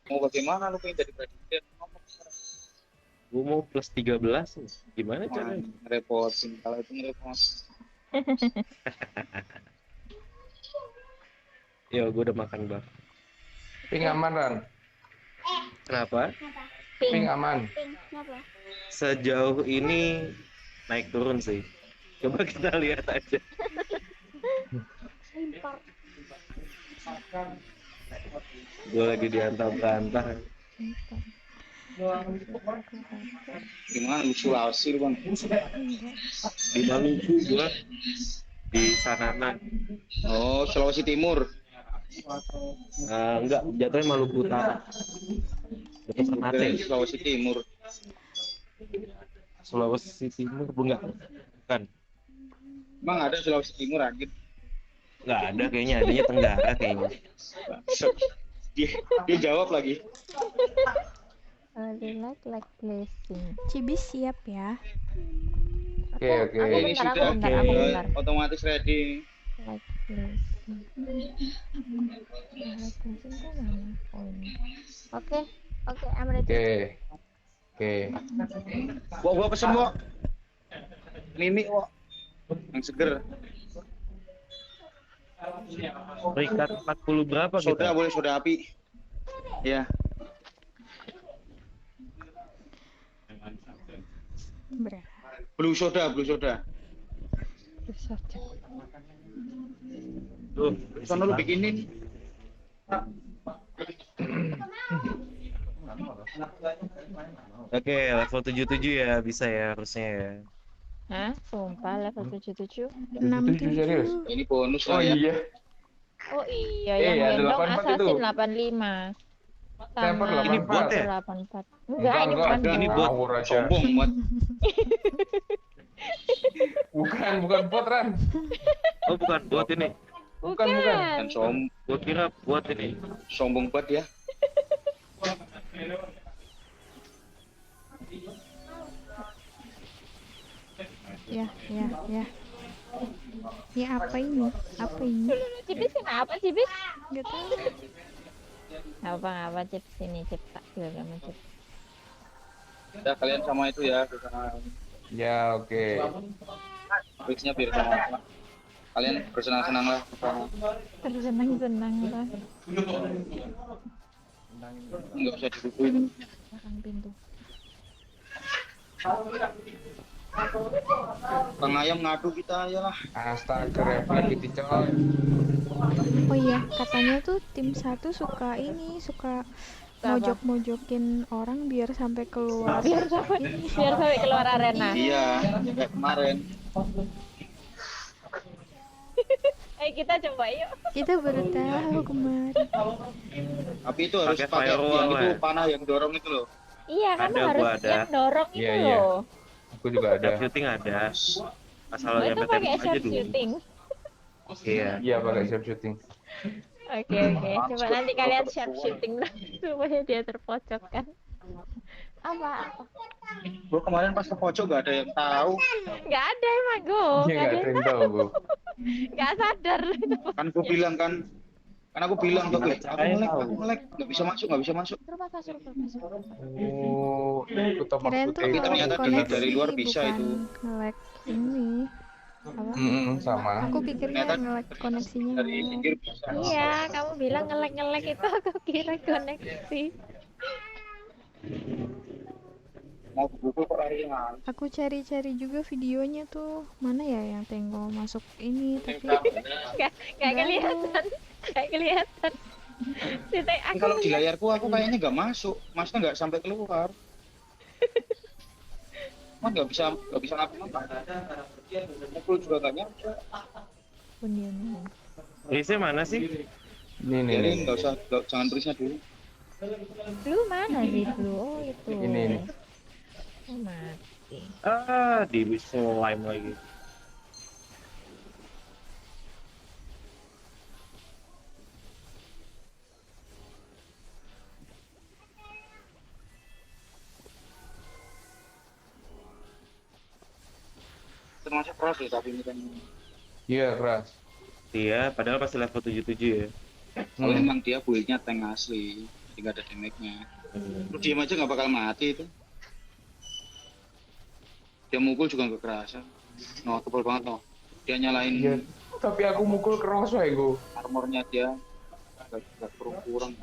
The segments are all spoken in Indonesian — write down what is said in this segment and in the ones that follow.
Mau bagaimana lu pengen jadi presiden? Ngomong sekarang. Gue mau plus 13 nih. Gimana Wah, caranya? ngerepotin. Kalau itu ngerepotin. Ya gue udah makan bang. Ping aman, Ran. Kenapa? Ping Pink. aman. Pink. Kenapa? Sejauh ini naik turun sih. Coba kita lihat aja. Impor. Gue lagi diantar berantah. Gimana lu Sulawesi lu bang? Di Maluku gue. Di Sanana. Oh, Sulawesi Timur. Enggak, jatuhnya Maluku Utara. Dekat Ternate. Dari Sulawesi Timur. Sulawesi Timur enggak? Bukan. Emang ada Sulawesi Timur anjir? Enggak ada kayaknya, adanya Tenggara kayaknya. Dia jawab lagi. Like blessing. Cibis siap ya. Oke, oke. Aku Ini bentar, aku sudah bentar, aku bentar. otomatis ready. Like blessing. Like blessing tuh mana? Oh ini. Oke, I'm ready. Oke. Oke. Gua pesen gua. Mimi kok. Yang seger. Peringkat 40 berapa Soda kita? boleh soda api. Ya. Berapa? Blue soda. Tuh, Sono lu bikinin. Oke, level 77 ya bisa ya harusnya ya. Hah? Sumpah level 77. 77 serius? Ini bonus Oh lah ya. iya. Oh iya, Eh, yang ada gendong 84 itu. Assassin 85. Sniper Sama 84. Ini bot ya? 84. Enggak, ini bukan enggak. Ini bot. bot. Ngawur aja. Sombong banget. Bukan bot, Ran. Oh bukan bot ini. Bukan. Dan Gua kira bot ini. sombong banget ya. Ya. Ya apa ini? Apa ini? Cibis kenapa Cibis? Gak tahu. Apa Cip sini Cip tak juga sama Cip. Udah kalian sama itu ya, sama Ya, oke. Fixnya biar sama. Kalian bersenang-senang lah. Tersenang-senang lah. Nggak usah diduduin. Belakang pintu. Kang Ayam ngadu kita aja lah. Astaga, refleks gitu, coy. Oh iya, katanya tuh tim 1 suka mojok-mojokin orang biar sampai keluar. Biar sampai keluar arena. Iya, kayak kemarin. Ayo kita coba yuk. Kita baru tahu kemarin. Tapi itu harus Pakai pakai firewall yang itu ya. panah yang dorong itu loh. Iya, kamu Ada, harus gua ada. yang dorong itu Iya, iya. loh. Aku juga ada. Shooting ada. Asal Gua yang itu tembak pakai aja sharp dulu. shooting. Iya. Iya, pakai sharp shooting. Oke. Coba nanti kalian sharp shooting lah supaya dia terpojokkan. Apa? Gua kemarin pas ke pojok gak ada yang tahu. Nggak ada emang go. Iya, nggak ada yang tahu, Bu. Nggak sadar. Kan gua bilang kan aku bilang tuh, aku ngelek, nggak bisa masuk. Suruh masuk. Oh, itu top Kirain tuh Tapi kalau ternyata koneksi dari luar bisa bukan itu. nge-lag ini. Apa? sama. Aku pikirnya Ternyata nge-lag koneksinya. Dari pinggir bisa. Iya, kamu bilang ngelek itu aku kira koneksi. Mau buku kok larian. Aku cari-cari juga videonya tuh. Mana ya yang tengok masuk ini tapi Nggak kelihatan. Nggak kelihatan. Sita, Ini kalau di layarku aku kayaknya nggak masuk, maksudnya nggak sampai keluar. Mas nggak bisa ngapa-ngapain. Mukul juga nggak nyampe. Bunyinya. Rize mana sih? Ini nih. Jadi jangan tulisnya dulu. Blue mana sih Blue? Oh itu. Ini. Oh, mati. Di slime lagi. Termasuk keras ya tapi ini kan. Iya, keras. Iya, padahal pasti level 77 ya. Kalau emang dia buildnya tank asli. Tidak ada damage-nya. Lu diem aja nggak bakal mati itu. Dia mukul juga nggak kerasa. No, tebal banget no. Dia nyalain Iya. Tapi aku mukul keros wae go. armornya dia. Nggak kurang.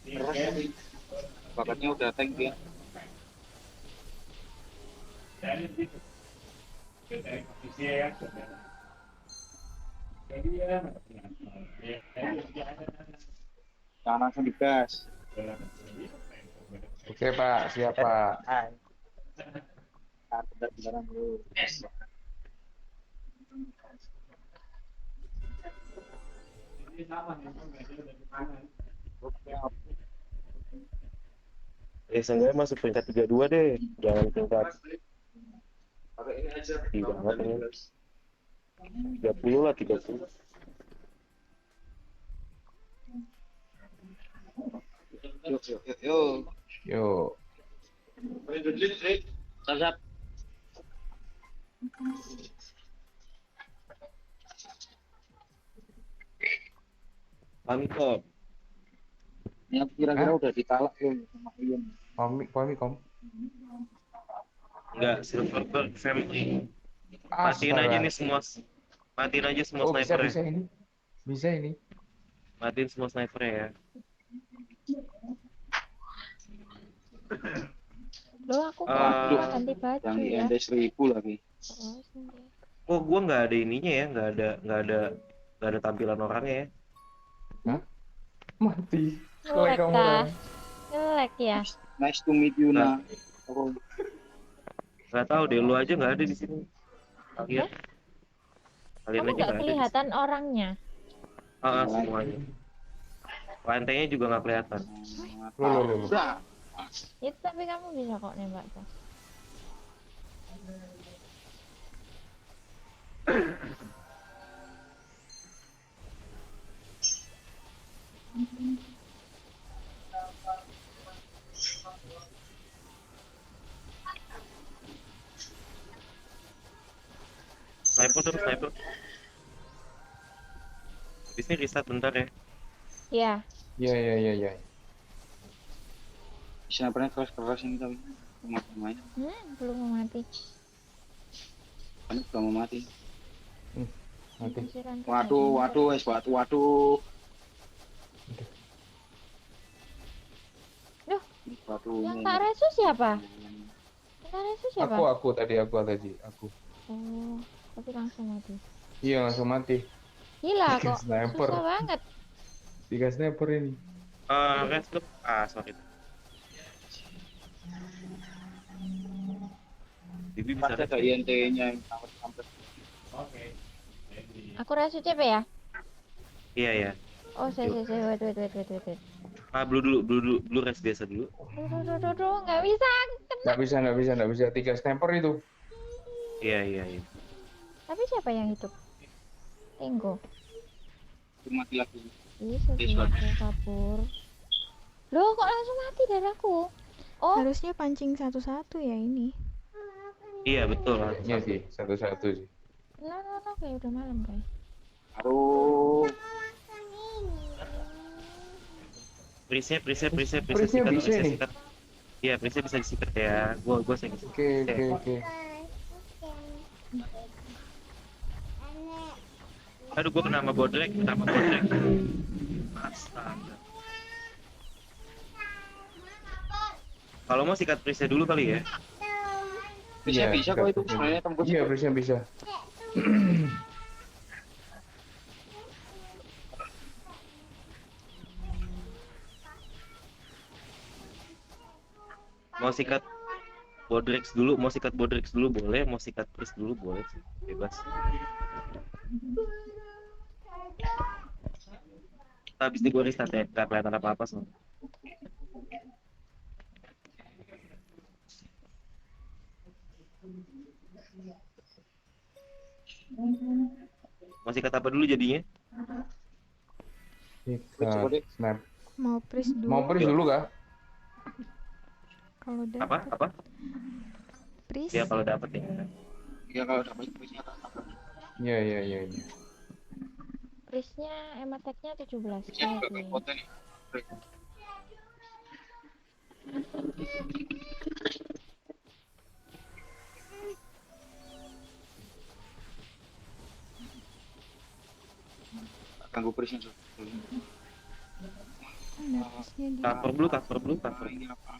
Keras tapi bakatnya udah tank dia. Jangan langsung digas. Oke Pak, siap Pak. Bentar-bentar dulu. Seenggaknya masuk peringkat 32 deh, jangan peringkat Pakai ini aja. tinggi banget ini. 30 lah, 30. Yuk. Yuk. Sap. Mantap. Ini aku kira-kira Hah? udah ditalak belum sama Ian. Kom. Enggak, Silverberg family. Matiin aja nih semua. Matiin aja semua Oh bisa sniper bisa ya. ini. Bisa ini. Matiin semua sniper ya. Loh, aku kok Aduh. cuma ganti baju Yang ya. IND 1000 lagi. Oh, sendiri. Oh, gua nggak ada ininya ya, nggak ada tampilan orangnya ya. Mati. Ngelek kamu kah? kan. Ngelek ya. Nice to meet you Nah. nah. Oh, Nggak tahu deh, lu aja nggak ada di sini. Kalian, kalian Kamu aja nggak nggak ada. kelihatan orangnya. Semuanya. Lantainya juga nggak kelihatan. Loh. udah. Itu tapi kamu bisa kok nembak tuh. Sniper terus sniper. Habis ini reset bentar ya. Iya. Iya. Snipernya keras ini tapi main. Belum mau mati. Kan udah mau mati. Mati. Kunciran tuh Waduh, waduh. Duh, Batu yang ini. tak resu siapa? Yang tak resu siapa? Aku tadi. Oh, tapi langsung mati. Iya langsung mati. Gila Tiga kok. sniper. Susah banget. 3 sniper ini. Rest up. Sorry. Bibi bisa Pasti rest. ada INT-nya yang sampai. Aku resu CP ya? Iya. Oh, saya. Wait. Blue rest biasa dulu. Duh, nggak bisa. Nggak bisa. 3 sniper itu. Iya. Tapi siapa yang hidup? Tenggo. Mati lagi. Bisa sih Yes, aku kabur. Loh, kok langsung mati dadaku? Oh, Harusnya pancing satu-satu ya ini. Iya betul. Iya sih, satu-satu sih. no, kayak udah malam guys. Aduh. Prisnya Prisnya sikat, bisa nih. sikat. Iya, prisnya bisa disikat ya. Gua saya Oke. Aduh, gua kena sama bodrek. Astaga. Kalau mau sikat prisnya dulu kali ya. Bisa kok itu sebenarnya tembus. Iya, Prisnya bisa. Mau sikat bodrex dulu boleh, mau sikat pris dulu boleh sih, bebas. Habis ini gue restart ya, gak kelihatan apa-apa sih. Mau sikat apa dulu jadinya? Kita snap. Mau pris dulu. Mau Pris dulu kah? Kalau udah Apa? pris. Ya kalau dapet ya. Ya kalau dapat prisnya tak apa. Iya. Prisnya emateknya 17. Prisnya juga kayak foto nih. ganggu prisnya. Ada prisnya dia. Cover blue, cover blue, cover. Ini apa?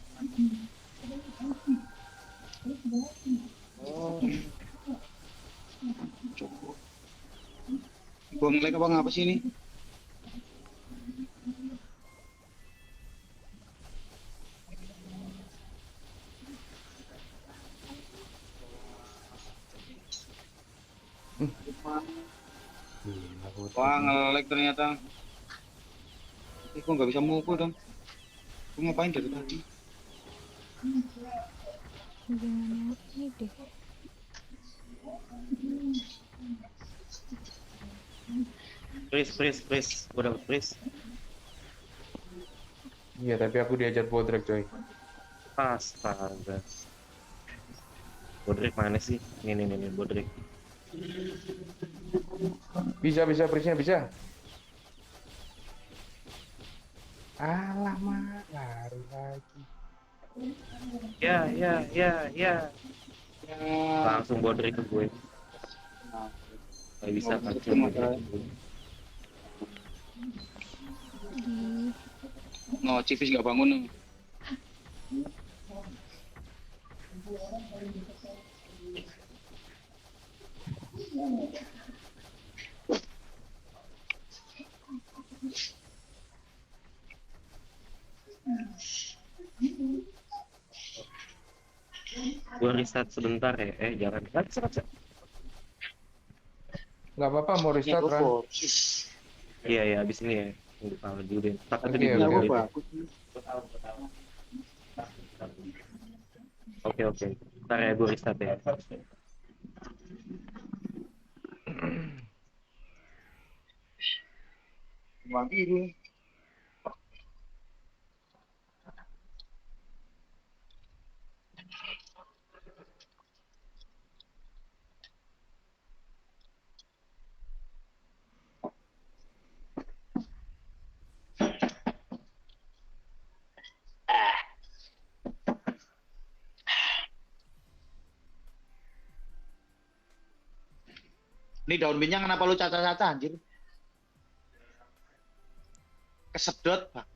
Oh. Cukup. Gua ngelag apa ngapa sih ini? Gila, Putri. Wah, ngelag ternyata. Gua nggak bisa mukul dong. Gua ngapain dari tadi? Jangan ini deh. Freeze. Gua dapet freeze. Iya, tapi aku diajar Bodrek, coy. Astaga. Bodrek mana sih? Nih, Bodrek. Bisa, prisnya bisa. Alamak, lari lagi. Ya. Ya. Langsung Bodrek ke gue. Nah, Gak bisa kan? itu masalah. Di No, Civis nggak bangun. Gue reset sebentar ya. Jangan. Bisa. Nggak apa-apa, mau restart kan? Iya, abis ini ya. Tunggu kalau dulu deh. Takut Oke, di oke, dulu oke. deh. Oke. Ntar ya gue restart ya. Mati itu. Ini daun minyak kenapa lu caca-caca anjir? Kesedot, Pak.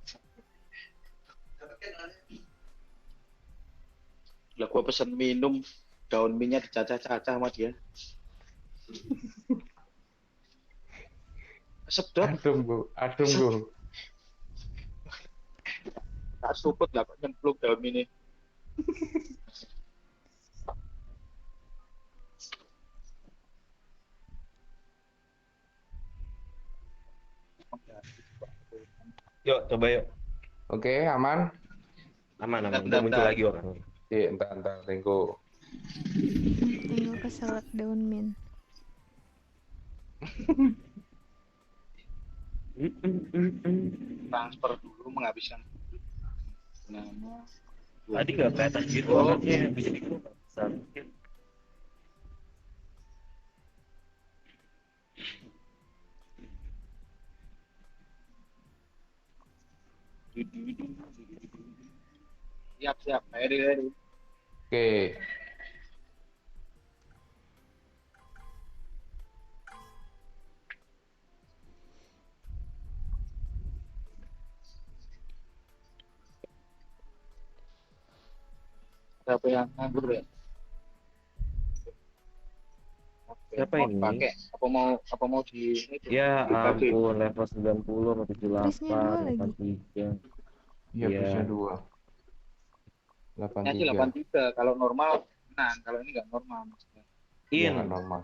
Lah gua pesen minum, daun minyak dicaca-caca sama dia. Kesedot, Adem gua. tak suput lah kok nyemplung daun ini. Yuk, coba yuk. Oke, aman. Aman. Udah Bentar, muncul bentar. lagi orang. Iya, entar, tengok. tinggal keselak daun min. Transfer dulu menghabiskan nama. Tadi nggak kelihatan gitu Oh. orangnya bisa dikeluar. Siap. Ready. Oke. Siapa yang nganggur ya? Siapa Mau ini? dipakai? Apa mau di ini? Ya Dibagi? ampun, level 90 sama Prisnya 2 lagi. 78, 83. Iya, Iya. prisnya 2. Ya sih 83. 83. Kalau normal menang, kalau ini nggak normal maksudnya. Iya, In. nggak normal.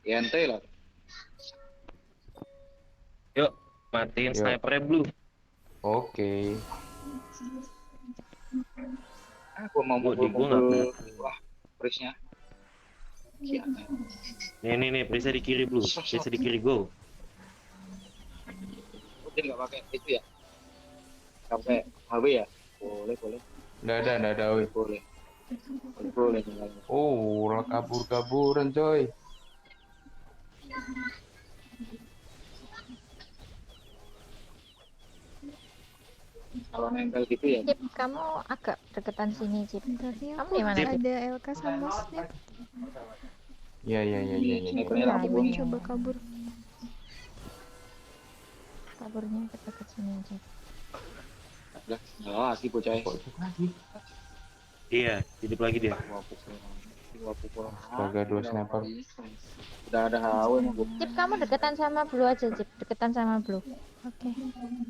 Ya ente lah. Yuk, matiin Yuk. snipernya blue. Oke. Aku mau Gua di gua mukul. nggak Wah, prisnya. Siap. Nih, Prisa di kiri blue. Prisa di kiri go. Mungkin nggak pakai itu ya? Nggak pakai HW ya? Boleh. Nggak ada, weh. Boleh. Oh, udah kabur-kaburan, coy. Kalau nempel gitu ya. Cip, kamu agak deketan sini, Cip. Bentar ya, Kamu aku di mana, Cip? ada LK sama Snap. Iya. Snipernya Iya, langsung iya. Dimin coba kabur. kaburnya deket sini aja. Udah, lagi bocah. Pojok lagi. Iya, hidup lagi dia. Astaga, 2 sniper. Udah ada hawa nih, Bu. Cip, kamu deketan sama Blue aja, Cip. Deketan sama Blue. Oke.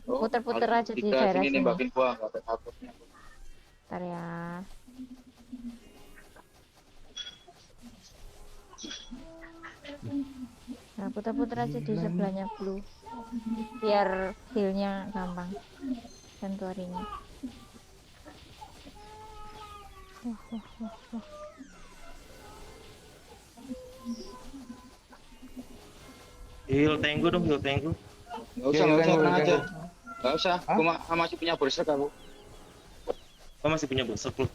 Puter-puter aja di Tiga daerah sini sini. nembakin gua, enggak ada takutnya. Bentar ya. Nah, putar-putar aja di sebelahnya Blue. Biar heal-nya gampang. Santuarinya. Wah, wah, wah, wah. Heal Tenggu dong, heal Tenggu. Enggak usah, Iya, tenang iya, aja. iya. Enggak usah, Hah? gua masih punya berserk aku. Kau masih punya berserk lu?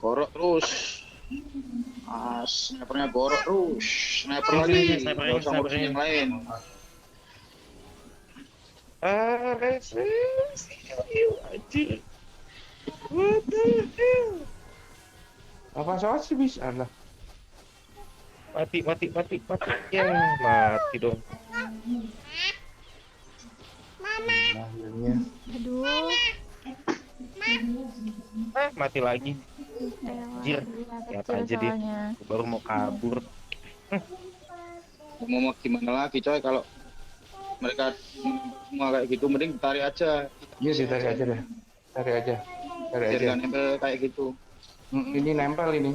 Gorok terus. Snipernya gorok terus. Sniper Ini, lagi. sniper Enggak ini, usah sniper ngurusin ini. yang lain. Anjir. What the hell? Apa soal sih bisa lah. Mati. Ya, mati dong. Akhirnya. Aduh. Mati lagi. Anjir. Lihat Kecil aja dia. soalnya. Gua baru mau kabur. Mau gimana lagi coy kalau mereka semua kayak gitu mending tarik aja. Iya sih, tarik aja deh. Tarik aja. Tarik Biar aja. nggak nempel kayak gitu. Ini nempel ini.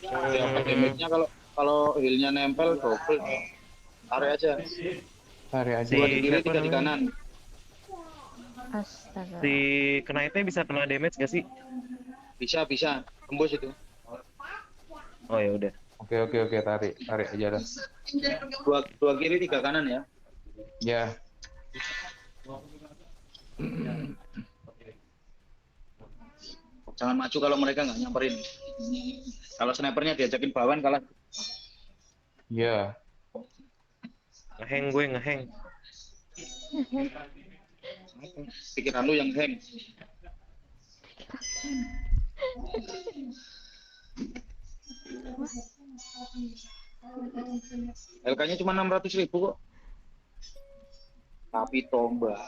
Dapat damage-nya kalau heal-nya nempel double. Tarik aja. Tarik aja. Dua di kiri, Siapa tiga di namanya? kanan. Astaga. Si Knightnya bisa kena damage gak sih? Bisa. Tembus itu. Oh ya udah. Oke, tarik aja dah. Dua kiri, tiga kanan ya. Ya. Jangan maju kalau mereka nggak nyamperin. Kalau snipernya diajakin bawan kalah. Ya. Ngeheng. Pikiran lu yang hang. LK-nya cuma 600.000 kok. Tapi tombak.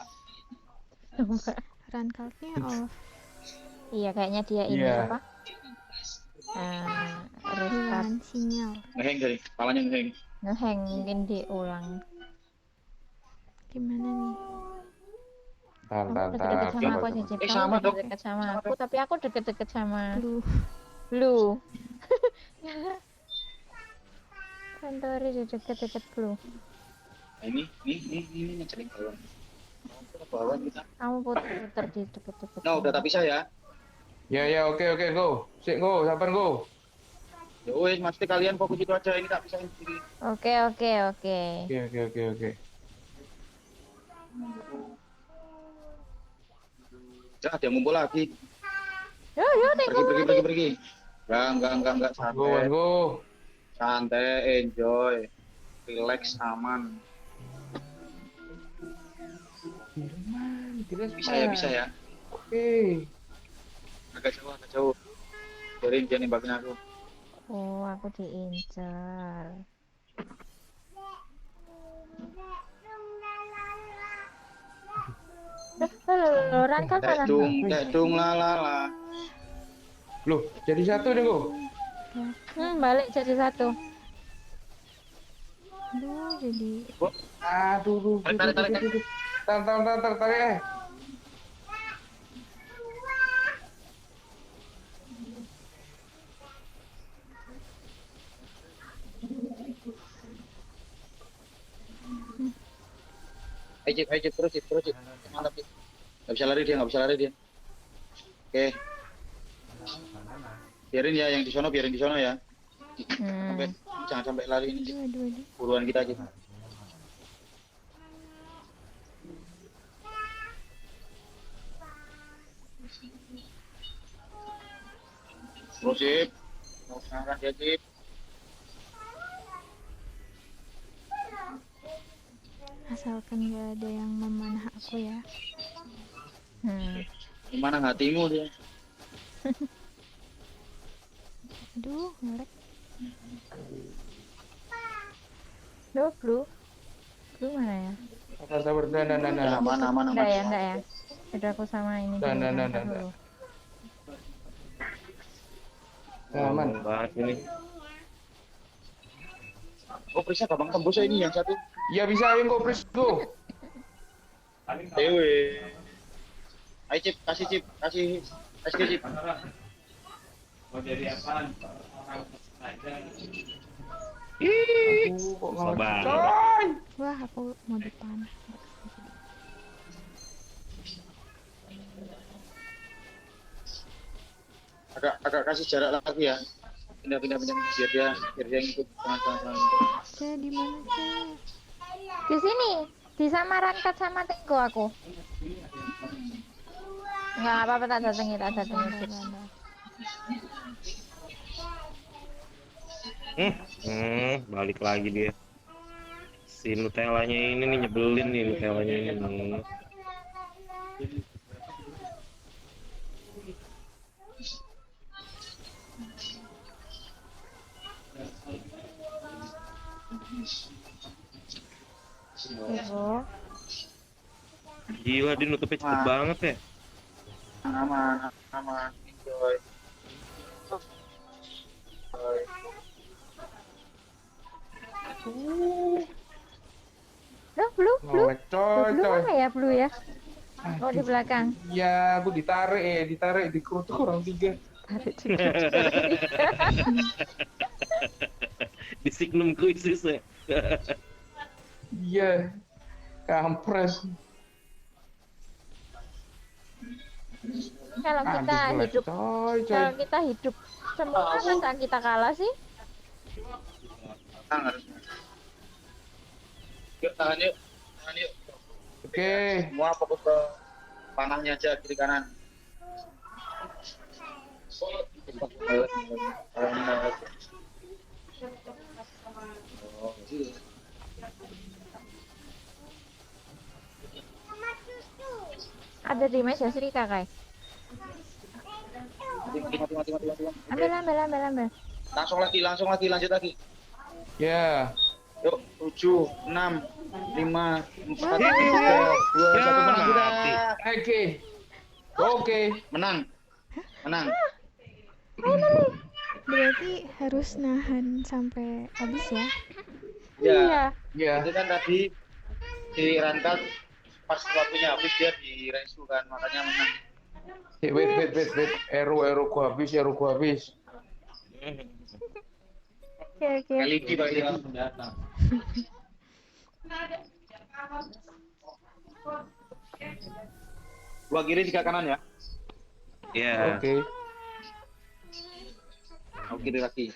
Run card-nya off. Iya, kayaknya dia ini Iya. apa? Restart. Hilangan sinyal. Ngeheng dari kepalanya ngeheng. Ngehang mungkin diulang. Gimana nih? Tar. Deket-deket sama aku aja, Cip. Kamu sama, Dok. deket sama aku, tapi aku deket-deket sama Blue. Blue. Santori di deket-deket Blue. Nah, ini ngeceling bawan. Bawan kita. Kamu putar-putar di deket-deket. Nah, udah tak bisa ya. Ya, oke, go. Sik, go, sabar go. Ya wes, mesti kalian fokus itu aja. Ini tak bisa sendiri. Oke. Oke. Jangan dia ngumpul lagi. Yo, tengok. Pergi. Enggak. Go, go. Santai, enjoy. Relax, aman. Bisa ya. Oke. Agak jauh. Biarin dia nembakin aku. Oh, aku diincar. Rangkal kanan. Dedung lalala. Loh, jadi satu deh go. Balik jadi satu. Aduh, jadi Aduh. Tarik. Tarik. Ayo Cip, terus Cip. Mantap Cip. Nggak bisa lari dia. Oke. Biarin ya yang di sono ya. Jangan sampai lari ini. Cip. aduh. Buruan kita aja. Terus Cip. Mau sekarang ya Cip. asalkan gak ada yang memanah aku ya. Mana hatimu dia? Aduh, ngelek. Duh, Blue mana ya? Sabar. Nah. Aman. Enggak ya. Udah aku sama ini dulu, Nah. ntar dulu. Aman. banget ini. Oh, periksa gampang tembus ya ini yang satu. Ya bisa, ayo go, please go. Dewe. Ayo Cip, kasih Cip, kasih ke Cip. Aduh, kok Sabar. ngelawan, coy. Wah, aku mau dipanah. Agak kasih jarak lagi ya. Pindah biar dia ngikut tangan. Cek di mana, Cek? Di sini, disamarankan sama Tenggo aku. Enggak apa-apa, tak datangi. Bentar. Balik lagi dia. Si Nutellanya ini nih nyebelin nih Nutellanya ini. Tenggo. Gila dia nutupnya cepet banget ya. Aman. Enjoy. Duh, Blue. Ngelek, coy. Mana ya, Blue ya? Oh, di belakang. Ya, aku ditarik di kerutuk orang 3. Tarik juga. Di Signum Cruises ya. Iya. Kampret. Kalau kita Aduh, ngelek, hidup, coy. kalau kita hidup semua masa kita kalah sih? Tangan. Yuk, tahan yuk. Oke. Semua fokus ke panahnya aja kiri kanan. Ada di meja Sri Kakak. Mati. Ambil. Langsung lagi, lanjut lagi. Ya. Yuk, 7, 6, 5, 4, 3, 2, 1, Ya, menang sudah. Oke. Menang. Berarti harus nahan sampai habis ya? Ya, Ya. itu kan tadi di Rankat pas waktunya habis dia di resu kan, makanya menang. Wait. Eru ku habis. Oke. LED Pak ini. Dua kiri, 3 kanan ya. Iya. Oke. Mau kiri lagi.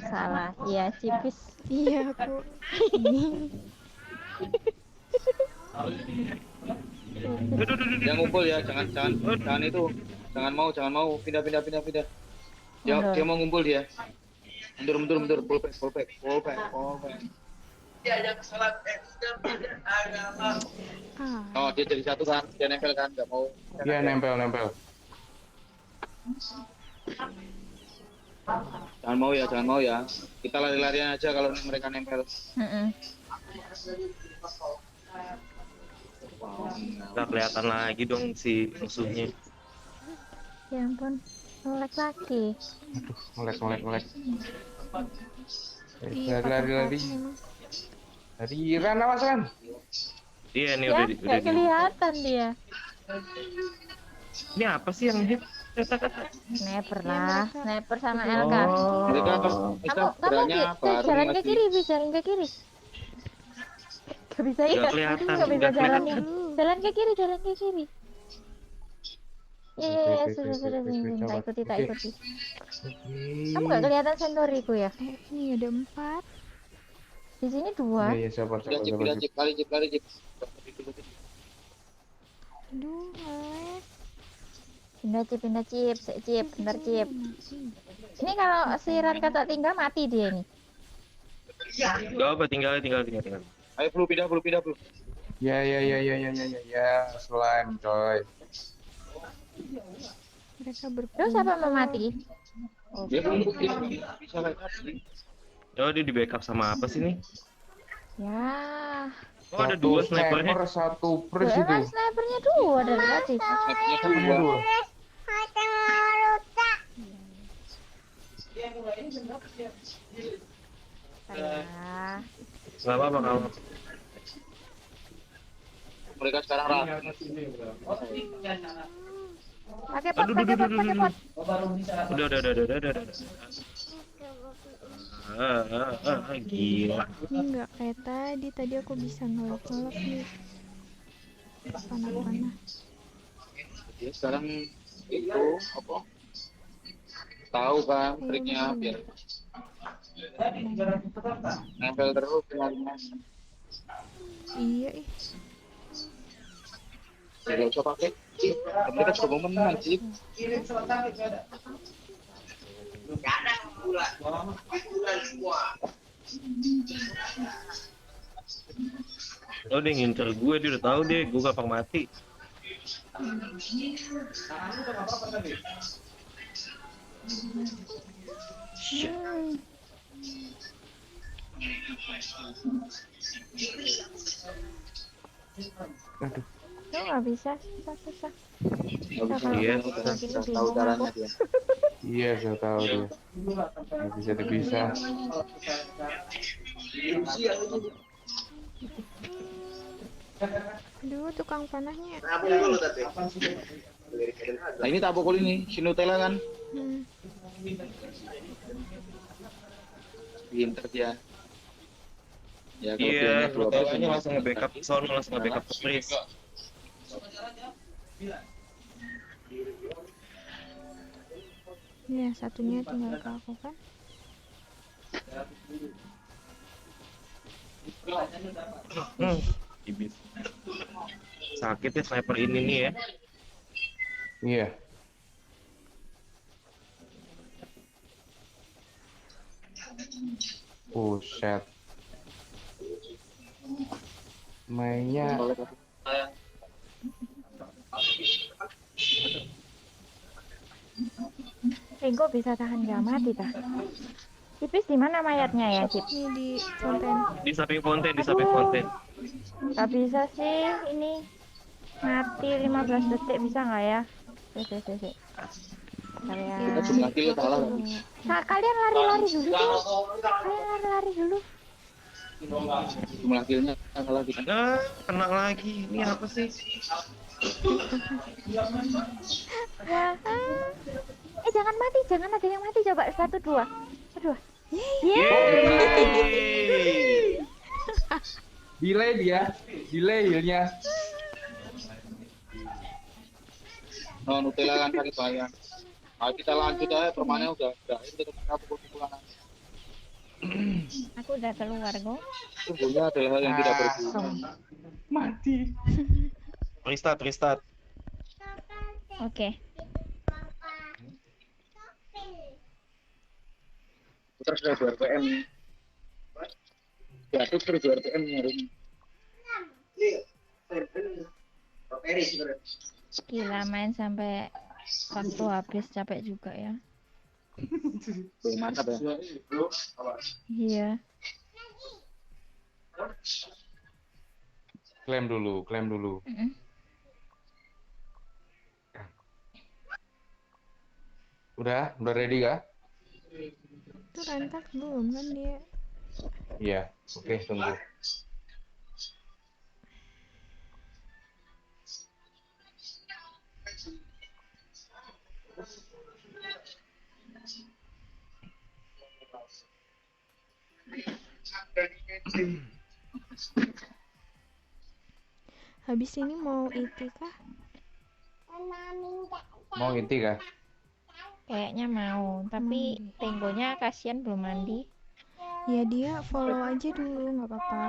Salah. Iya, cipis. Iya, aku. Ini. Yang ngumpul ya, jangan itu. Jangan mau pindah. Dia mau ngumpul dia. Mundur, pull back. Ah, Oh, dia jadi satu kan, dia nempel kan, nggak mau. Dia nempel. Jangan mau ya. Kita lari-larian aja kalau mereka nempel. Nggak kelihatan lagi dong si musuhnya. Ya ampun, melek lagi. Aduh, ngelek. iya, Lari. emang. Dari Ran, awas kan? Iya nih Ya, udah nggak kelihatan dia. Ini apa sih yang hit? Sniper lah, sniper sama LK. Mereka Kamu beranya jalan ke kiri, jalan ke kiri. Gak bisa ya? Nggak kelihatan, Gak bisa nggak jalan kelihatan. Jalan ke kiri. Iya, sudah, Wait, tak oke. ikuti. Kamu gak kelihatan sendoriku ya? Ini ada 4. Di sini 2. Iya, sabar. Pindah Cip, lari Cip. Aduh, ngelek. Pindah cip, bentar cip. Mati. Ini kalau si Ranka tak tinggal mati dia ini. Gak apa, tinggal. Ayo Blue, pindah Blue. Ya, slime coy. Mereka berkumpul. Terus siapa mau mati? Dia belum bisa kayak tadi. Oh, dia di backup sama apa sih nih? Ya. Oh, ada dua snipernya. Satu pers itu. Kan snipernya dua dari tadi. Snipernya Snipernya dua. dua. Ah, Gak apa-apa kalau. Mereka sekarang rame. pakai pot. Udah. Gila. Ini nggak kayak tadi aku bisa ngelok-ngelok nih. Panah-panah. Dia sekarang itu apa? Tahu kan triknya biar nempel terus kemarinnya. Iya ih. Tidak usah pakai chip. Mereka juga mau menang chip. Oh, dia ngincer gue, dia udah tahu deh, gue gampang mati. Lu nggak bisa, susah. Nggak bisa. Iya. Udah tahu caranya dia. Iya, saya tahu dia. Nggak bisa. Aduh, tukang panahnya. Nah ini tak pukul ini, si Nutella kan. Hmm. Pinter dia. Ya kalau Iya, dianya dua Nutellanya persen. langsung nge-backup sound, langsung nge-backup ke Chris. Ya, satunya tinggal ke aku kan. Ibis. Sakit ya sniper ini nih ya. Iya. Buset. Mainnya Ringo bisa tahan nggak mati dah. Tipis di mana mayatnya ya, Cip? Ini di fonten. Di samping fonten. Gak bisa sih ini mati 15 detik bisa nggak ya? Sih. Kita jumlah kill kalah. Kalian lari-lari dulu deh. Kalian lari-lari dulu. Jumlah killnya kalah kita. Ah, kena lagi. Ini apa sih? Ya. Jangan mati, jangan ada yang mati. Coba 1, 2. Aduh. Yeay. delay healnya. No, Nutella kan sakit bahaya. Nah, kita lanjut aja, permainnya udah. Ini kita pukul-pukulan aja. Aku udah keluar kok. Sungguhnya adalah hal yang tidak berguna. Mati. Restart. Oke. Terus ada 2 RPM. Ya, itu terus 2 RPM hari ini. Gila main sampai waktu habis capek juga ya. Tuh, mantap ya. Iya. Klaim dulu. Mm-mm. Udah ready kah? Itu rantak belum kan dia? Iya. Oke, tunggu. Habis ini mau IT kah? Mau inti kah? Kayaknya mau, tapi Tenggonya kasihan belum mandi. Ya dia follow aja dulu, nggak apa-apa.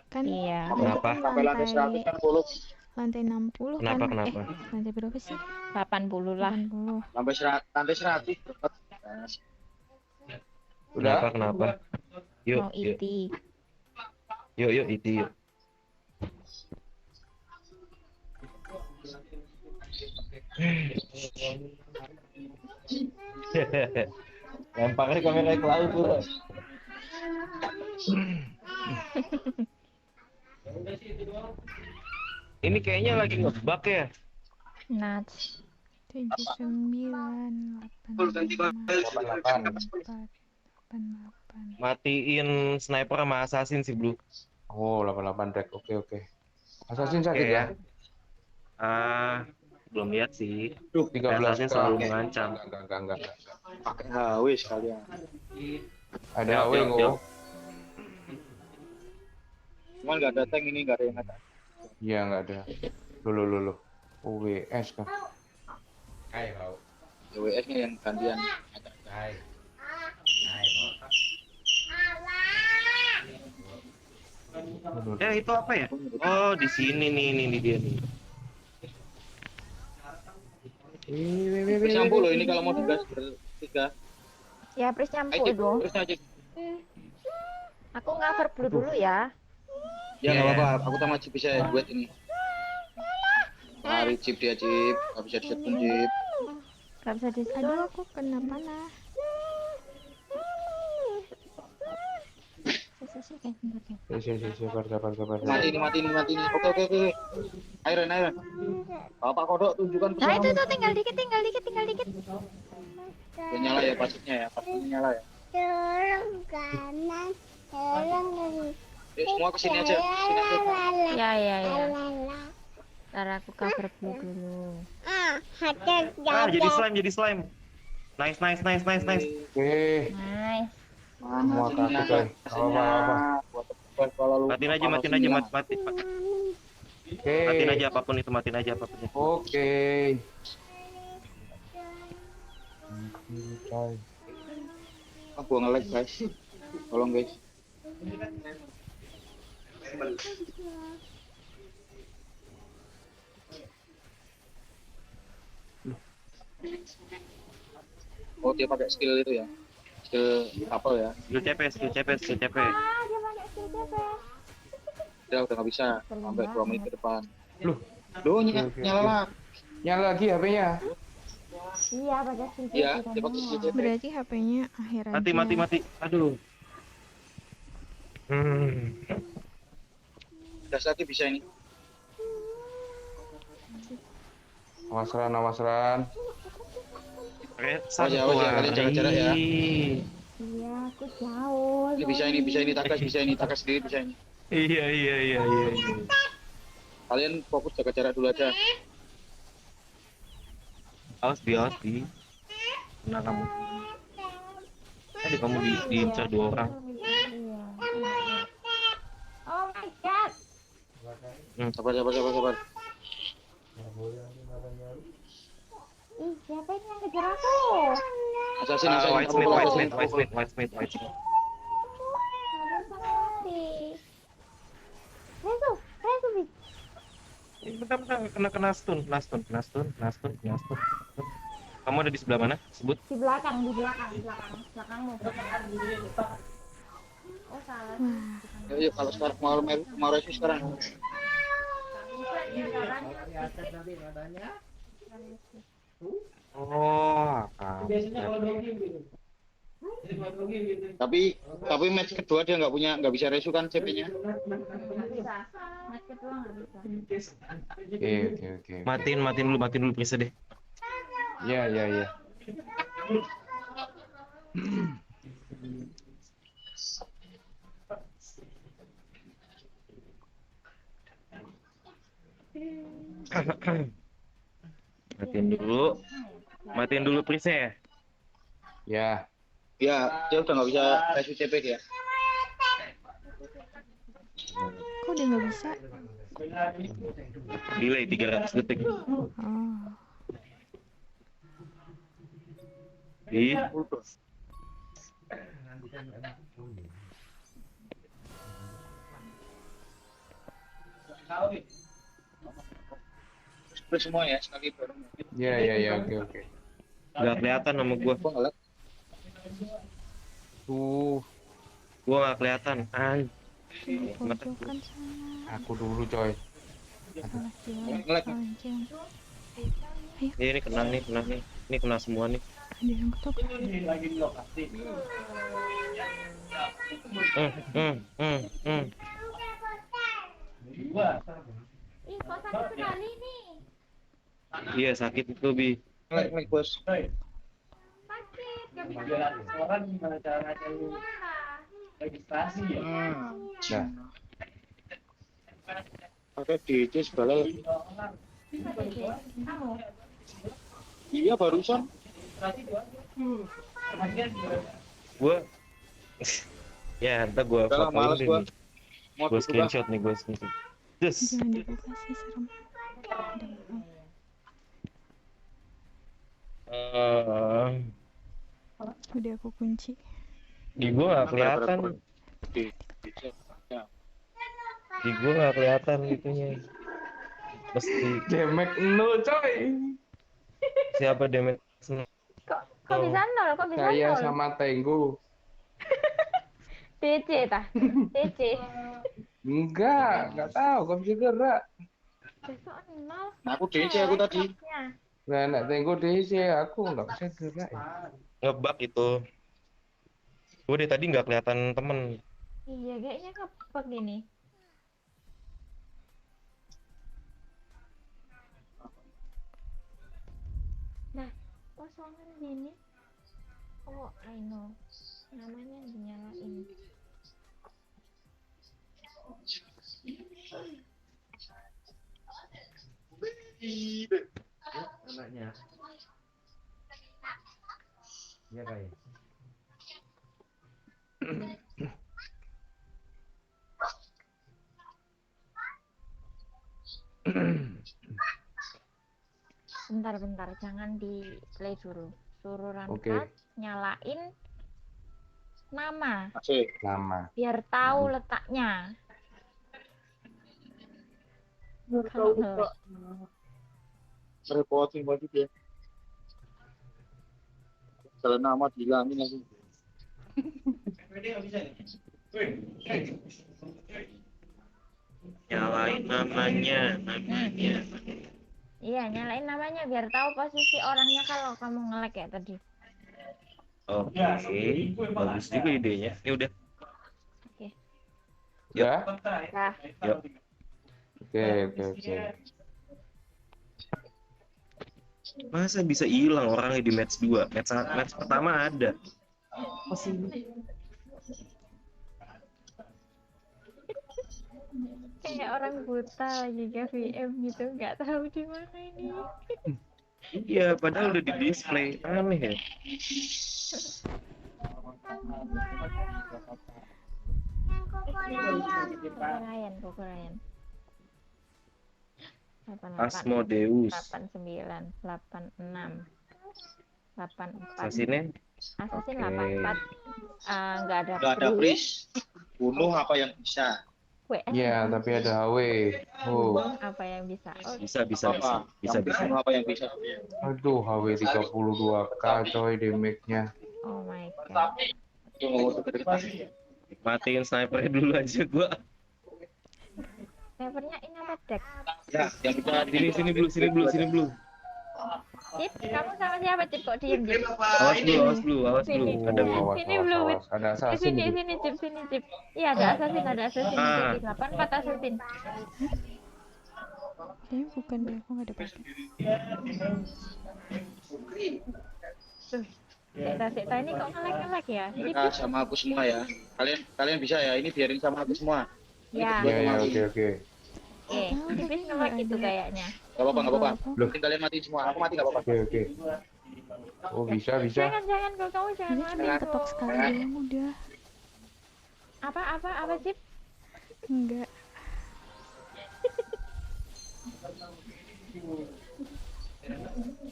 Kan Iya. itu Kenapa? kan Sampai lantai 100 kan follow. lantai 60 Kenapa? kan. Lantai berapa sih? 80 lah. 80. Sampai lantai 100. Udah? Kenapa? Yuk, Mau yuk, iti. yuk, iti yuk. Lemparnya kamera ke laut bro. Ini kayaknya lagi ngebug ya. Nats. 79 88. 88. Matiin sniper sama assassin sih Blue. Oh, 88 deck. Oke. Assassin sakit Oke, ya? Belum lihat sih. 13 Assassin selalu mengancam. Enggak. Pakai HW sekalian. Ada Jauh, AW jauh, nggak? jauh. Cuman nggak ada tank ini, nggak ada yang ada. Iya, nggak ada. Loh. OWS kah? WS-nya yang gantian. Itu apa ya? Oh, di sini nih, ini dia nih. Campur loh ini kalau mau digas bertiga. Ya, please nyampu Ayo, itu. terus aja. Aku cover blue dulu ya. Ya nggak Iya. apa-apa, aku sama Cip bisa buat ini. Lari Cip dia Cip, nggak bisa disetun Cip. Gak bisa di Aduh, aku kena panah. Sini, sabar. Mati ini. Oke. Iron. Bapak kodok tunjukkan Nah, itu pesanmu. tuh tinggal dikit. Udah nyala ya pasutnya ya, pasutnya nyala ya. Semua kesini aja. Ya. Ntar aku cover blue dulu. Jadi slime. Nice. Oke. Nice. Semua takut coy. Apa-apa. Kalau lu Matiin aja, mati. Oke. Matiin aja apapun itu. Oke. Coy. gua nge-lag guys. Tolong guys. Oh dia pakai skill itu ya, skill apa ya? Skill CP. Udah nggak bisa sampai 2 menit ke depan. Loh, Nyala. Nyala lagi HP-nya. Iya, pakai skill Iya, dia pakai skill CP. Berarti HP-nya akhir aja. Mati. Aduh. Gas lagi bisa ini. Awas Ran. Awas ya, kalian jaga jarak ya. Iya, aku jauh. Ini bisa ini takas sendiri bisa ini. Iya. Kalian fokus jaga jarak dulu aja. Awas di. Nah kamu. Tadi kamu diincar 2 orang. Oh my god. Sabar. Ih, siapa ini yang kejar aku? Assassin. Whitesmith. Resu, Bik. Bentar, kena stun. Kamu ada di sebelah mana? Sebut. Di belakangmu. Oh, salah. Yuk kalau sekarang mau resi sekarang. Oh, Tapi match kedua dia nggak bisa resu kan CP-nya. Bisa. Match kedua nggak bisa. Oke. matiin dulu bisa deh. Iya. Matiin dulu prisnya ya. Ya. Ya, dia udah nggak bisa resu CP dia. Kok udah nggak bisa? Delay 300 detik. Oh. Ih, Split semua ya sekali baru. Ya, oke. nggak kelihatan sama gua. Gua nge-lag. Tuh, Gua nggak kelihatan. Coba pojokan sana. aku dulu coy. Salah jalan, Nge-lag. salah jam. Ini kena nih, kena nih. Ini kena semua nih. Ada yang ketok. Hmm. Ih, kok sakit sekali nih? Iya sakit itu Bi. Nge-lag, bos. Sakit, gak bisa Nah, Pakai DJ segala. Kamu? Iya barusan. Gua ya ntar gua Udah lah, fotoin males deh gua. nih. Mau Gua dibuka. screenshot nih, gua screenshot. Terus Jangan dibuka sih, serem. Ada orang. Udah aku kunci. di gua nggak kelihatan. Di gua nggak kelihatan itunya. Mesti demek nol coy. siapa demet? Kok bisa nol? Kok bisa Saya nol? sama Tenggo. DC tah? DC. Enggak tahu kok bisa gerak. Besok nol. Aku DC aku tadi. Stopnya. Nah, nek Tenggo DC aku nggak bisa gerak ya. Ngebug itu. Gua dari tadi nggak kelihatan temen. Iya, kayaknya kebak gini. Nah, kosongan gini. Oh, I know. Namanya dinyalain. Anaknya. Iya kayak. Bentar, jangan di play dulu. Suruh Oke. Rankat nyalain nama Asik. Lama. biar tahu letaknya. Kalau nge-lag. Repotin banget ya. Kalau nama dihilangin aku. Nyalain namanya. Iya, nyalain namanya biar tahu posisi orangnya kalau kamu nge-lag ya tadi. Oke, bagus juga idenya. Ini udah. Ya? Nah, Yuk. Oke. Masa bisa hilang orangnya di match 2? Match pertama ada. kayak orang buta lagi ke VM gitu, nggak tahu di mana ini. Iya, padahal udah di display. Aneh ya. Kokolayan. 88, Asmodeus. 89, 86, 84. Assassinnya Assassin Oke. 84. Nggak ada Gak ada free. freeze. Bunuh apa yang bisa. WS Iya, tapi ada HW. Oh, apa yang bisa? Oh, bisa. Bunuh apa yang bisa. aduh HW 32K coy damage-nya. oh my god. Itu ngomong deket-deket. matiin snipernya dulu aja gua. Snipernya ini apa deck? Ya, yang bisa Sini dulu. Cip, kamu sama siapa Cip? Kok diem Cip? Awas dulu. Sini. Ada awas, Sini belum. Ada assassin Sini itu. Cip. Iya ada assassin. Ah. 84 assassin. Kayaknya bukan deh, aku nggak ada pakai. Sekta ini kok ngelag ya? Cip, mereka sama aku semua ya. Kalian bisa ya. Ini biarin sama aku semua. ya. Iya, oke. Oke, Cipis ngelag itu kayaknya. Gak apa-apa. Loh. Mungkin kalian mati semua. Aku mati gak apa-apa. Oke. Oh, bisa. Jangan kamu jangan Ini mati. cuma ketok sekali doang udah. Apa Cip? Enggak.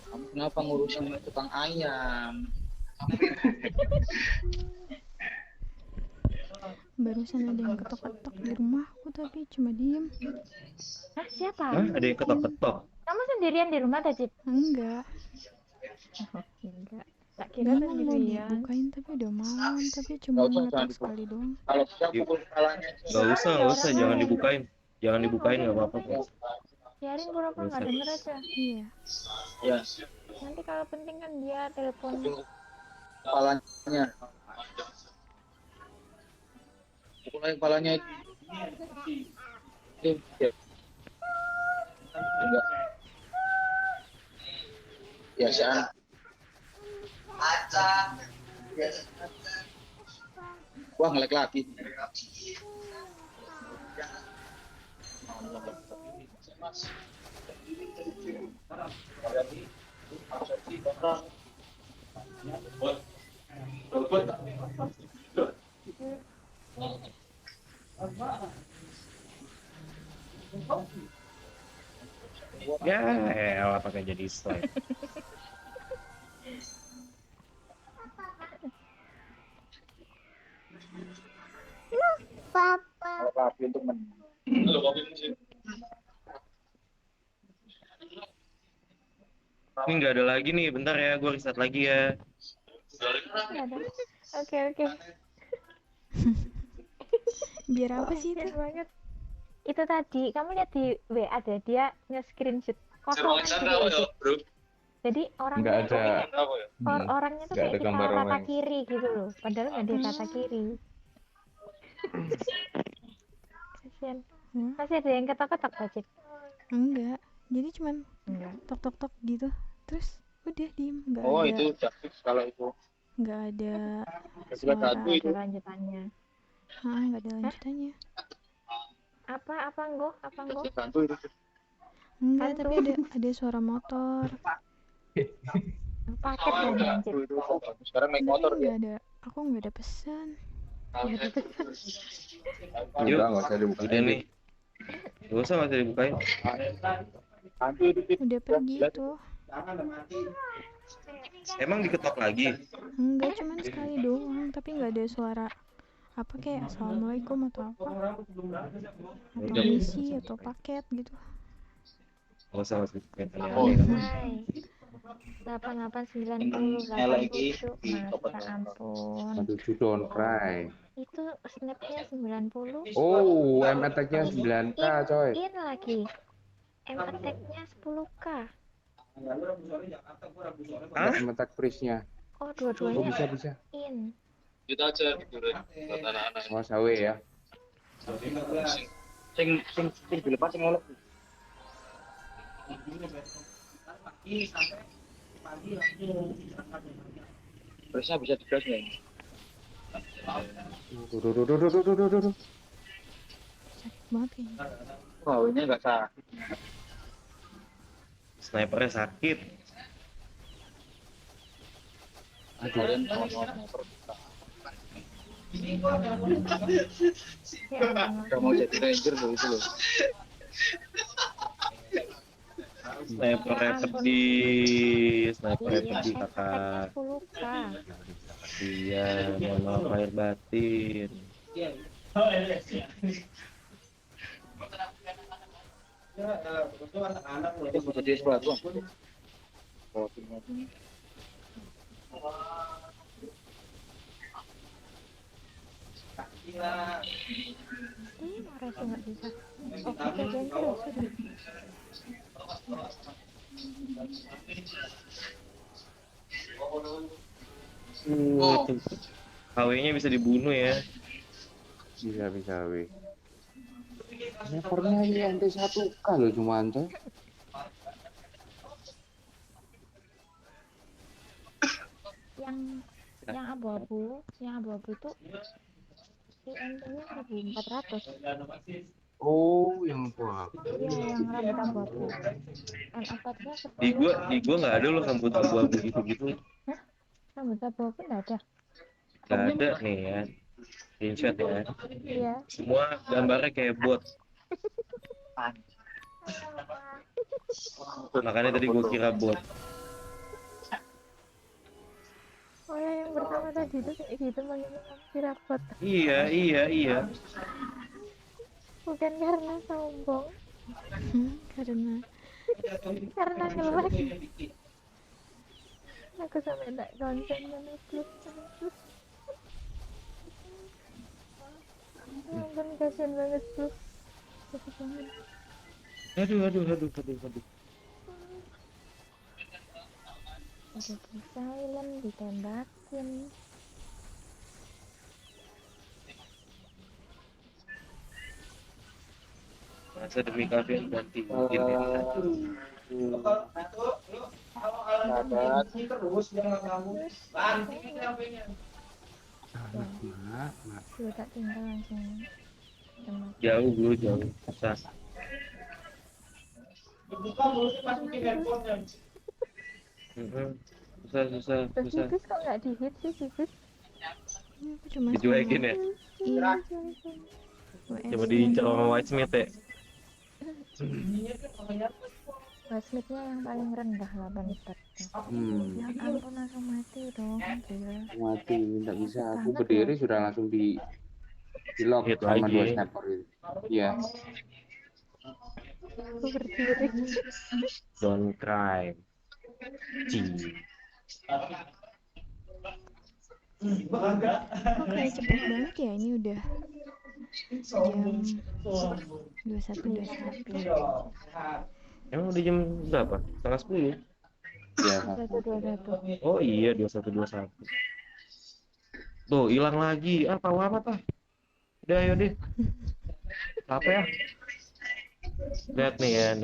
Kamu kenapa ngurusin tukang ayam? Barusan ada yang ketok-ketok di rumahku tapi cuma diem. Hah, siapa? Hah, ada yang ketok-ketok. Kamu sendirian di rumah tadi? Cip? Enggak. Enggak. Tak kira Memang mau sendirian. dibukain tapi udah malam, tapi cuma Nggak usah, ngeletak jangan sekali doang. Kalau bisa pukul kepalanya. Nggak usah, jangan Orang dibukain. Jangan Iya, dibukain nggak nggak usah apa-apa kok. dibukain. Biarin pura-pura nggak Nggak denger aja. Iya. Ya, Nanti kalau penting kan dia telepon. kepalanya. Pukul aja kepalanya itu. Ya. Enggak. Biasaan. Wah, ngelek lagi. Ya, elah pakai jadi slide. Kalau papi untuk Ini nggak ada lagi nih, bentar ya, gue riset lagi ya. Nggak ada. Oke. Biar apa sih Keren itu? banget. Itu tadi, kamu lihat di WA deh, dia nge-screenshot kosong kan gitu. Jadi Nggak orangnya ada. orangnya tuh Nggak kayak ada kita gambar rata orang. kiri gitu loh. Padahal nggak dia rata kiri. Kasian. Hah? Masih ada yang ketok-ketok Bacit? Enggak. Jadi cuman Enggak. tok tok tok gitu. Terus udah diem, nggak Oh, ada, itu David kalau itu. nggak ada Juga suara. satu Nggak itu. ada lanjutannya. Nggak ada lanjutannya. Apa Nggo? Bantu itu. Enggak, Hantu. tapi ada suara motor. Paket kan Bacit? Itu. Sekarang naik Tapi motor dia. nggak ada. Aku nggak ada pesan. Yuk, Udah nggak usah dibuka. udah nih. Gak usah dibukain. Bantu itu. Udah pergi tuh. Emang diketok lagi? Enggak, cuman sekali doang. Tapi nggak ada suara apa kayak assalamualaikum atau apa, atau misi atau paket gitu. Gak usah dibukain. Oh. Aneh-aneh. Hai. 8890 Lagi 87 masa ampun. Aduh, don't cry. Itu snapnya 90. Oh, M attack-nya 9K, coy. In lagi. M attack-nya 10k. Hah? M attack freeze-nya. Oh, Oh, dua-duanya bisa. in. Itu aja tidurin buat anak-anak. Oh, sawe ya. Sing dilepas sing elok. Terusnya bisa digas nggak ini? Duh. Sakit banget kayaknya. Baunya nggak sah. Snipernya sakit. Kalian motor. Ya ampun. Gak mau jadi ranger loh itu loh. Snipernya pedih. Snipernya Iya, pedih M kakak. attack-nya 10k. Iya, mohon maaf lahir batin. Itu foto dia sebelah tuh. Oh, ini. Marah sih nggak bisa. Oh, kita ganti loh, sudah. KW-nya bisa dibunuh ya. Bisa, weh. Snipernya ini NT1K loh cuman, coy. Yang abu-abu itu INT-nya 1400. Oh, yang tua. Iya, yang rambut abu-abu. M attack-nya Di gua nggak ada loh rambut abu-abu gitu-gitu. rambut abu-abu nggak ada. Nggak ada nih ya. Screenshot ya. Iya. Semua gambarnya kayak bot. Makanya tadi gua kira bot. Oh ya, yang pertama tadi itu kayak gitu manggilnya rapot. Iya. Bukan karena sombong, Karena karena ngelag. Aku sampai tak konsen banget lu. Ampun, kasihan banget lu. Sakit banget. Aduh. Udah di silent, ditembakin. Masa demi kalian ganti mungkin ya. Gue tak tinggal langsung tembak. Jauh. Susah. Susah. Terus Sibis kok nggak di-hit sih, Sibis? Aku cuma Dicuekin ya? iya Coba diincar sama Whitesmith ya. Basmitnya yang paling rendah 8 star. Ya ampun, langsung mati dong, gila. Mati, nggak bisa. Aku berdiri sudah langsung di lock Hit sama lagi. 2 sniper itu. Iya. Aku berdiri. Don't cry. kok kayak cepet banget ya, ini udah jam 21.21. Emang udah jam berapa? Setengah 10? Iya. 121. Oh iya, 21. Tuh, hilang lagi. Ah, tahu amat ah. Udah, ayo deh. Apa ya? Lihat nih ya.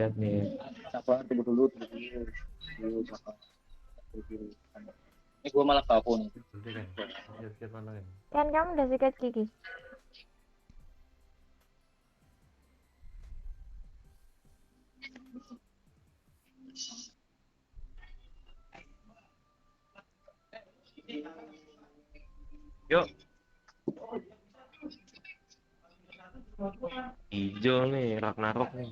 Siapa tunggu dulu. Ini gua malah kaku nih. Kan kamu udah sikat gigi? Yuk. Hijau nih, Ragnarok nih.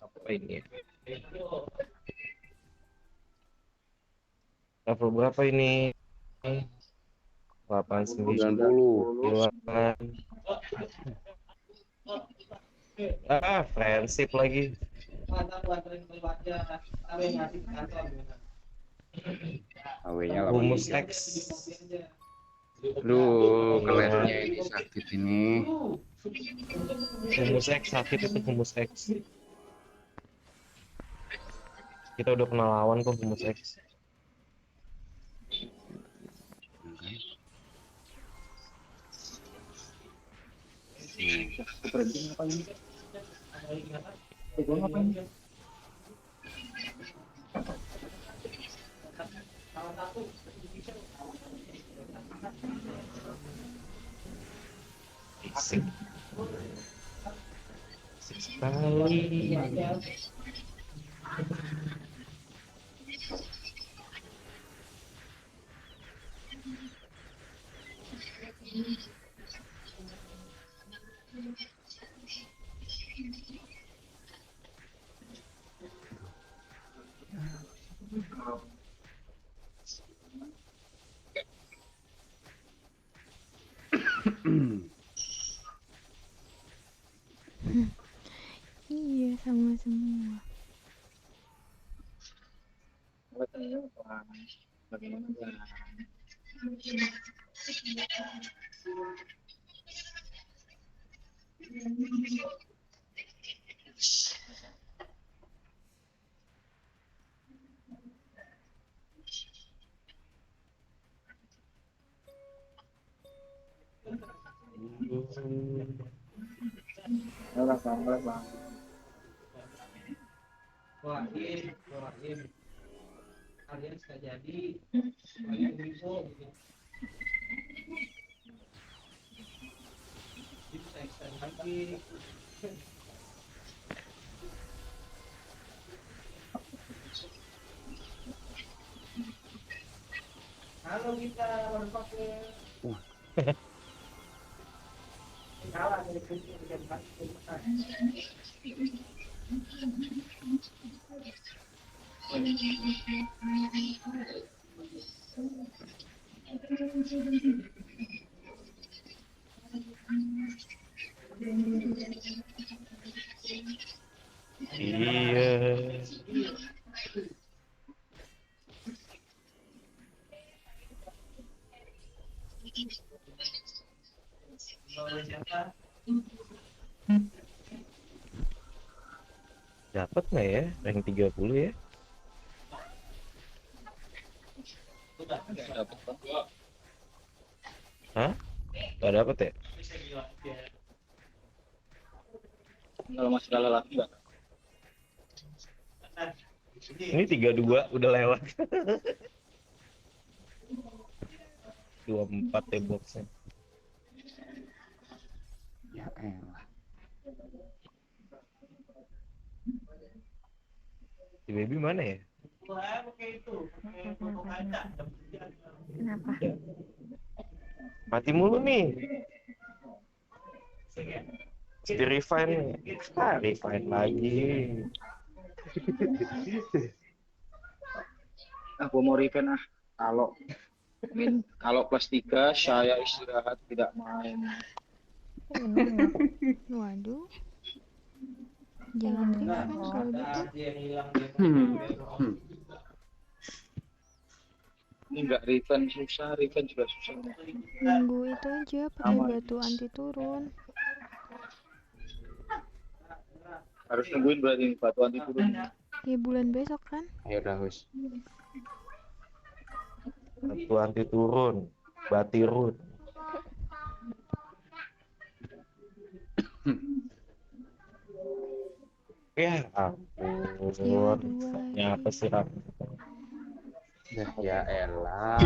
Apa ini? Level berapa ini? 89. 90. Friendship lagi. AW-nya Humus 8. X. Aduh, kelasnya ini sakit ini. Humus X sakit itu Humus X. Kita udah pernah lawan kok Humus X. Asik. Asik sekali. Iya, sama semua. Bagaimana? Kalian sudah jadi kalian bisa extend lagi. Halo kita baru pakai Iya. Dapat nggak ya rank 30 ya? Dapat Pak. Hah? Nggak dapat ya? Kalau masih kalah lagi nggak? Ini 32 udah lewat. 24 ya boxnya. Ya elah. Si baby mana ya? Kenapa? Mati mulu nih. Di refine. Refine lagi. Aku mau revenge ah. Kalau plus 3 saya istirahat tidak main. Menang. Waduh. Jangan revenge kalau gitu. Ini nggak revenge susah, revenge juga susah. Nunggu itu aja pakai Aman. batu anti turun. Harus nungguin berarti batu anti turun. Ya bulan besok kan. Ayo dah wis. Satu anti turun. Batirun. Ya ampun. Ya, dua. Nyapa sih Ram? Ya elah.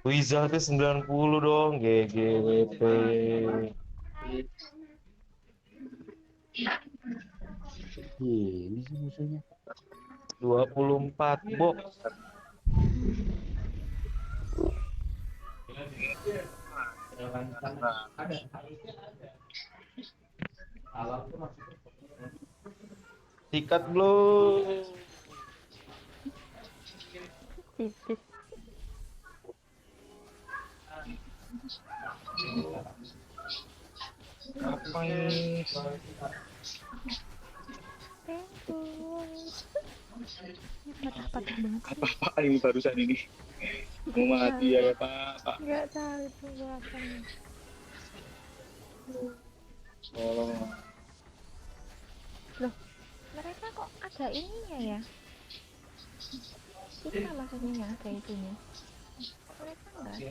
Wizardnya 90 dong. GGWP. Ini sih musuhnya. 24 box. Sikat belum? Tipis. Apa ini? Patah-patah banget sih. Apa ini barusan ini? Mau mati ya Pak. Nggak tahu itu berapa. Tolong. Loh, mereka kok ada ininya ya? Kita maksudnya yang ada itunya. Mereka enggak sih.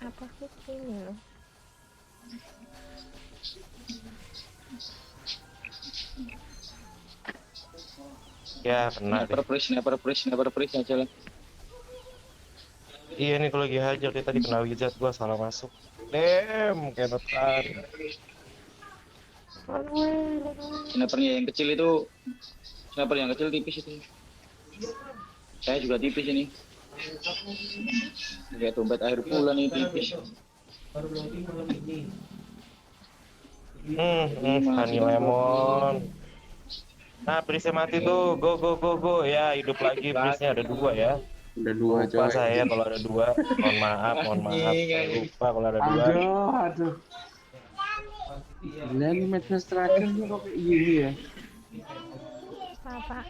Apa sih ini loh? Ya kena deh. Sniper freeze aja lah. Iya nih kalau lagi hajar dia tadi kena wizard gua salah masuk. Damn, kenotan. Snipernya yang kecil itu, sniper yang kecil tipis itu. Saya juga tipis ini. Lihat dompet akhir bulan ini tipis. Honey lemon. Nah, Prisnya mati tuh. Go. Ya, hidup lagi Prisnya ada 2 ya. Udah 2 Lupa coy. saya kalau ada 2. Mohon maaf. Saya lupa kalau ada 2. Aduh. Gila nih match terakhirnya kok kayak gini ya. Apaan?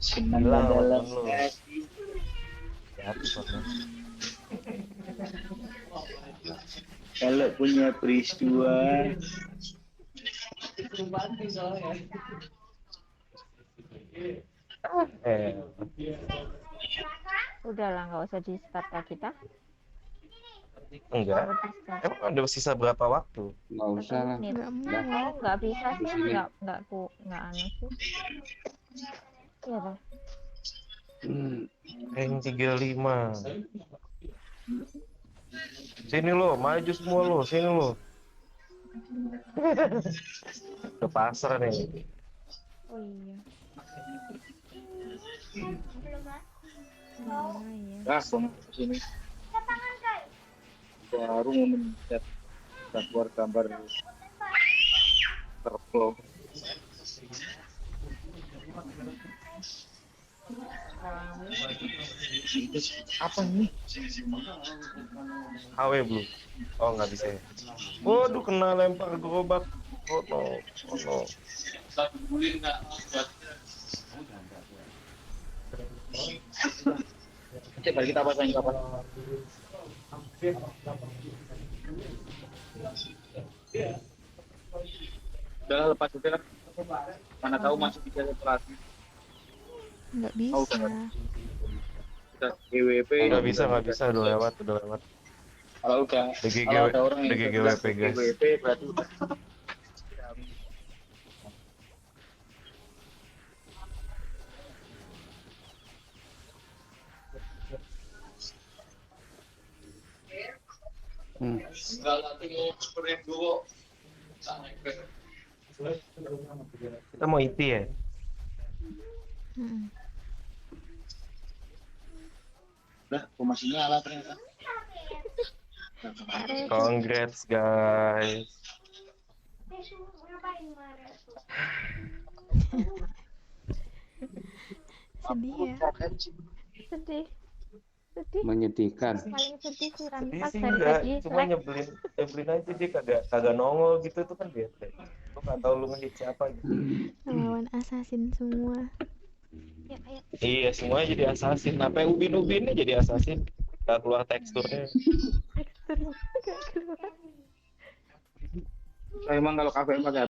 Gila, nonton lu. Kalau punya peristiwa Udahlah, nggak usah di start lah kita. Enggak. Emang ada sisa berapa waktu? Nggak usah lah. Nggak Dah. mau. Oh, nggak bisa sih, Di sini. nggak anu sih. Iya dah. Rank 35. Sini lo, maju semua lo, sini lo. Ke pasar nih. Oh iya. Ya, Gua sini. Baru mau mencet keluar gambar terplo. Itu apa nih? AW belum? Oh nggak bisa ya. Waduh kena lempar gerobak. Oh no, oh no. Cek balik kita pasang kapan? Udah lah, lepas aja lah. Mana tahu masih bisa setelahnya. nggak Oh, bisa. udah. Kita GWP. Nggak bisa, udah lewat. Kalau udah, DGG kalau ada orang yang DGG udah WP, guys. GWP berarti udah. Kita mau IT ya? Mm-mm. Udah, gua masih nyala ternyata. Congrats guys. Sedih ya. Sedih. Menyedihkan. Paling sedih sih Sedih Ranpak sih dari enggak, tadi. cuma nyebelin aja dia kagak nongol gitu tuh kan bete. Lu nggak tahu lu ngehit siapa gitu. Lawan assassin semua. Ya, ayo. Iya semuanya jadi assassin. Apa yang ubin-ubinnya jadi assassin? Gak keluar teksturnya. Teksturnya nggak keluar. Saya emang kalau kafe pakai